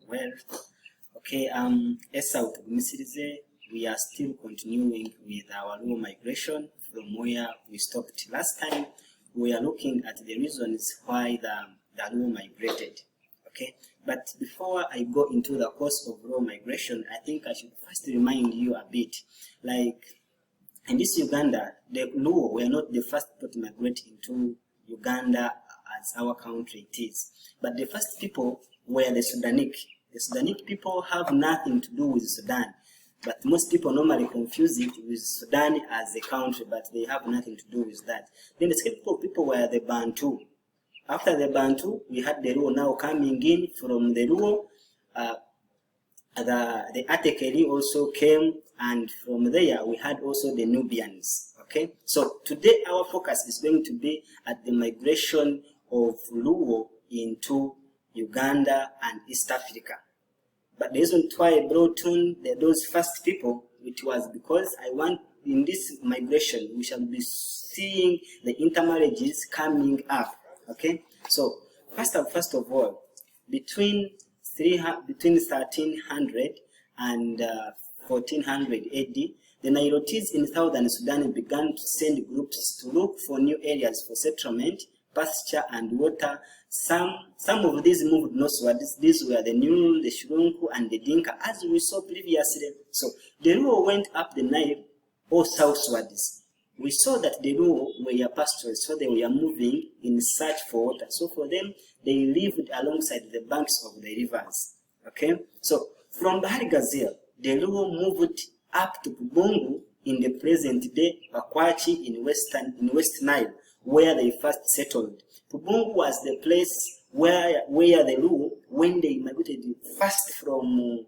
well. Okay, Esau Misirize, we are still continuing with our Luo migration from where we stopped last time. We are looking at the reasons why the Luo migrated. Okay, but before I go into the course of Luo migration, I think I should first remind you a bit. Like in this Uganda, the Luo were not the first people to migrate into Uganda as our country it is, but the first people were the Sudanic. The Sudanic people have nothing to do with Sudan, but most people normally confuse it with Sudan as a country, but they have nothing to do with that. Then the second group of people were the Bantu. After the Bantu, we had the Luo now coming in. From the Luo, the Atekeri also came, and from there we had also the Nubians. Okay, so today our focus is going to be at the migration of Luo into Uganda and East Africa. But the reason why I brought on those first people, it was because I want in this migration we shall be seeing the intermarriages coming up. Okay, so first of all, between 1300 and 1400 AD, the Nilotes in southern Sudan began to send groups to look for new areas for settlement, pasture, and water. Some of these moved northwards. These were the Nul, the Shirunku, and the Dinka, as we saw previously. So the Luo went up the Nile or southwards. We saw that the Luo were pastoralists, so they were moving in search for water. So for them, they lived alongside the banks of the rivers. Okay, so from Bahari Gazelle, the Luo moved up to Pubungu in the present day Pakwachi in West Nile, where they first settled. Pubungu was the place where the Luo, when they migrated first from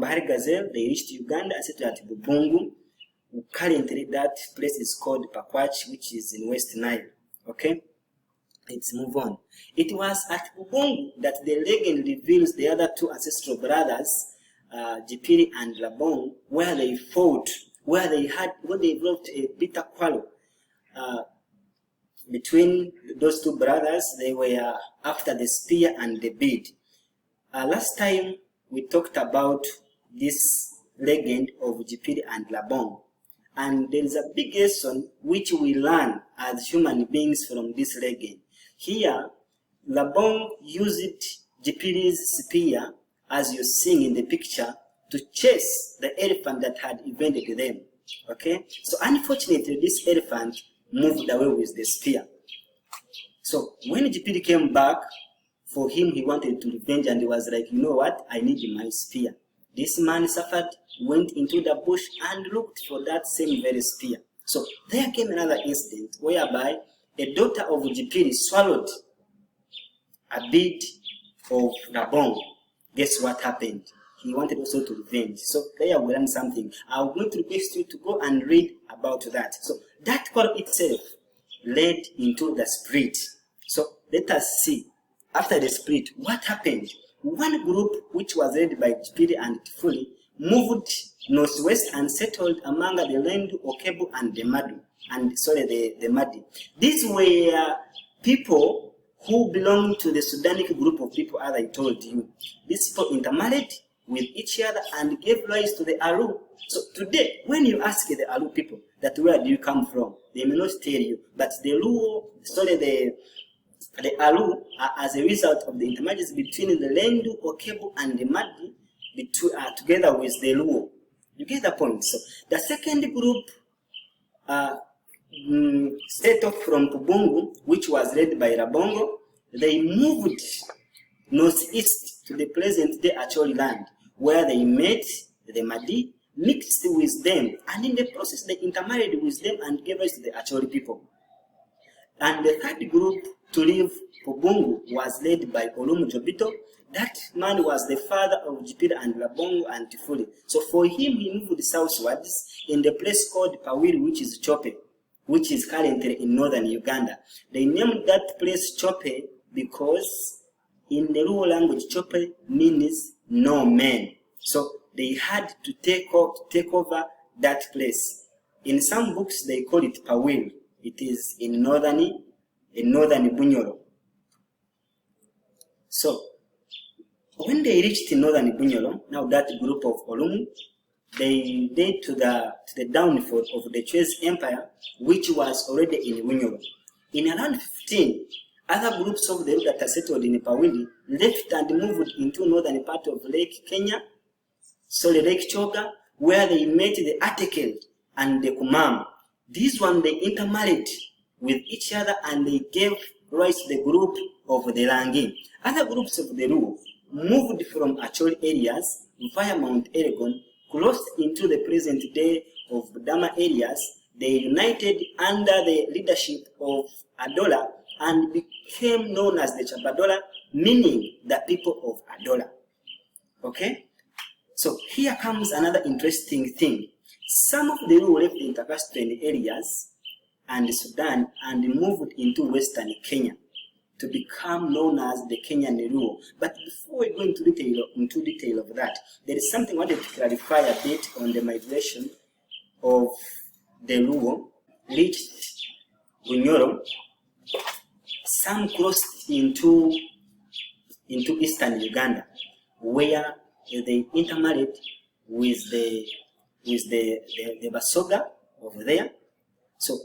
Bahari Gazelle, they reached Uganda and settled at Pubungu. Currently, that place is called Pakwachi, which is in West Nile. Okay, let's move on. It was at Pubungu that the legend reveals the other two ancestral brothers, Jipiri and Labong, where they fought, where they brought a bitter quarrel between those two brothers. They were after the spear and the bead. Last time we talked about this legend of Jipiri and Labong, and there is a big lesson which we learn as human beings from this legend. Here, Labong used Jipiri's spear, as you're seeing in the picture, to chase the elephant that had evaded them. Okay, so unfortunately, this elephant moved away with the spear. So when Jipiri came back, for him, he wanted to revenge, and he was like, you know what, I need my spear. This man suffered, went into the bush and looked for that same very spear. So there came another incident whereby a daughter of Jipiri swallowed a bead of Labong. Guess what happened? He wanted also to revenge. So there we learned something. I'm going to request you to go and read about that. So that quarrel itself led into the split. So let us see, after the split, what happened. One group, which was led by Jipiri and Tifuli, moved northwest and settled among the Lendu, Okebu, and the Madu. The Madi. These were people who belonged to the Sudanic group of people, as I told you. These people intermarried with each other and gave rise to the Alu. So today, when you ask the Alu people that where do you come from, they may not tell you. But the Luo, the Alu are as a result of the intermarriages between the Lendu, Okebu, and the Madi, together with the Luo. You get the point? So the second group set off from Pubungu, which was led by Rabongo. They moved northeast to the present-day Acholi land, where they met the Madi, mixed with them, and in the process they intermarried with them and gave us to the Acholi people. And the third group to leave Pubungu was led by Olumu Jobito. That man was the father of Jipiri and Labongo and Tifuli. So for him, he moved southwards in the place called Pawiri, which is Chope, which is currently in northern Uganda. They named that place Chope because in the Luo language, Chope means no man. So they had to take over that place. In some books, they call it Pawiri. It is in northern Bunyoro. So When they reached northern Bunyoro, now that group of Olumu, they led to the downfall of the Chwezi Empire, which was already in Bunyoro. In around 15, other groups of them that are settled in Pawindi left and moved into northern part of Lake Choga, where they met the Atekel and the Kumam. These one they intermarried with each other and they gave rise to the group of the Langi. Other groups of the Luo moved from Acholi areas via Mount Elgon, crossed into the present day of Budama areas. They united under the leadership of Adola and became known as the Chabadola, meaning the people of Adola. Okay? So here comes another interesting thing. Some of the Luo left the Intercastrian areas and Sudan and moved into western Kenya to become known as the Kenyan Luo. But before we go into detail of that, there is something I wanted to clarify a bit on the migration of the Luo. Reached Bunyoro, some crossed into eastern Uganda, where they intermarried with the Basoga over there. So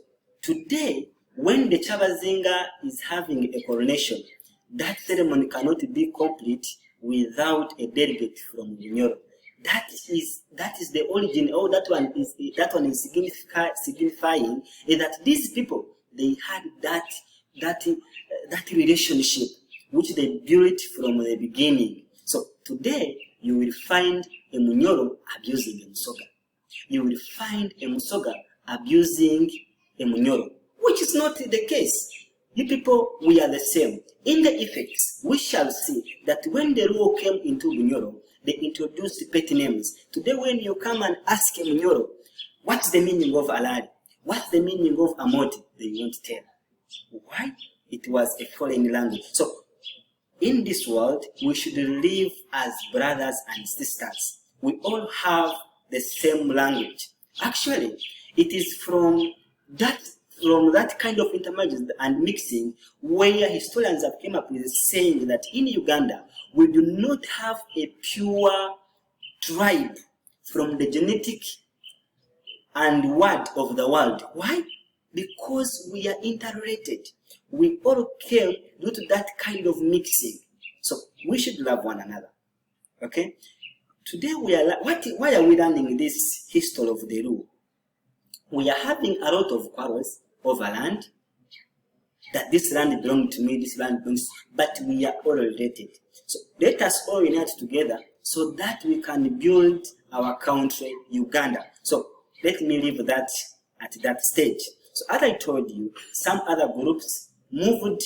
today, when the Chabazinga is having a coronation, that ceremony cannot be complete without a delegate from Bunyoro. That is the origin. Oh, that one is signifying that these people, they had that relationship which they built from the beginning. So today you will find a Munyoro abusing a Musoga. You will find a Musoga abusing a Munyoro, which is not the case. You people, we are the same. In the effects, we shall see that when the Luo came into Bunyoro, they introduced pet names. Today, when you come and ask a Munyoro, what's the meaning of Alari? What's the meaning of Amoti? They won't tell. Why? It was a foreign language. So, in this world, we should live as brothers and sisters. We all have the same language. Actually, it is from that kind of intermarriage and mixing where historians have come up with saying that in Uganda, we do not have a pure tribe from the genetic and word of the world. Why? Because we are interrelated. We all came due to that kind of mixing. So we should love one another. Okay? Today why are we learning this history of the Luo? We are having a lot of quarrels over land, that this land belongs to me, this land belongs, but we are all related. So let us all unite together so that we can build our country, Uganda. So let me leave that at that stage. So as I told you, some other groups moved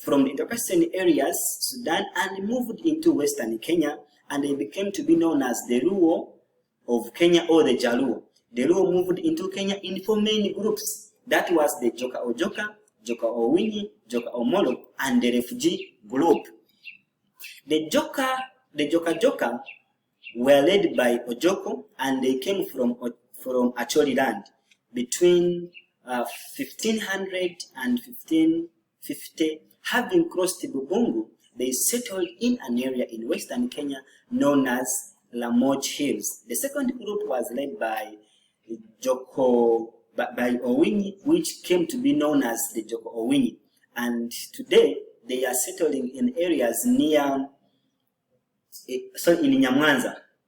from the Intercastrian areas, Sudan, and moved into western Kenya, and they became to be known as the Luo of Kenya or the Jaluo. The Luo moved into Kenya in 4 main groups. That was the Joka Ojoka, Joka Owini, Joka Omolo, and the refugee group. The Joka were led by Ojoko, and they came from Acholi land between 1500 and 1550. Having crossed Bubungu, they settled in an area in western Kenya known as Lamoch Hills. The second group was led by Owini, which came to be known as the Joko Owini. And today, they are settling in areas near, in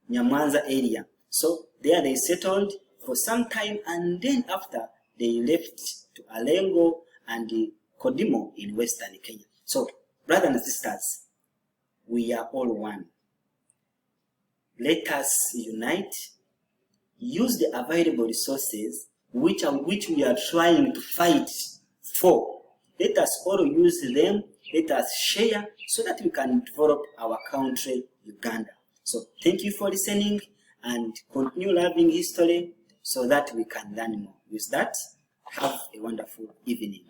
Nyamwanza area. So there they settled for some time, and then after, they left to Alengo and Kodimo in western Kenya. So, brothers and sisters, we are all one. Let us unite, use the available resources which we are trying to fight for. Let us all use them, let us share so that we can develop our country, Uganda. So thank you for listening and continue loving history so that we can learn more. With that, have a wonderful evening.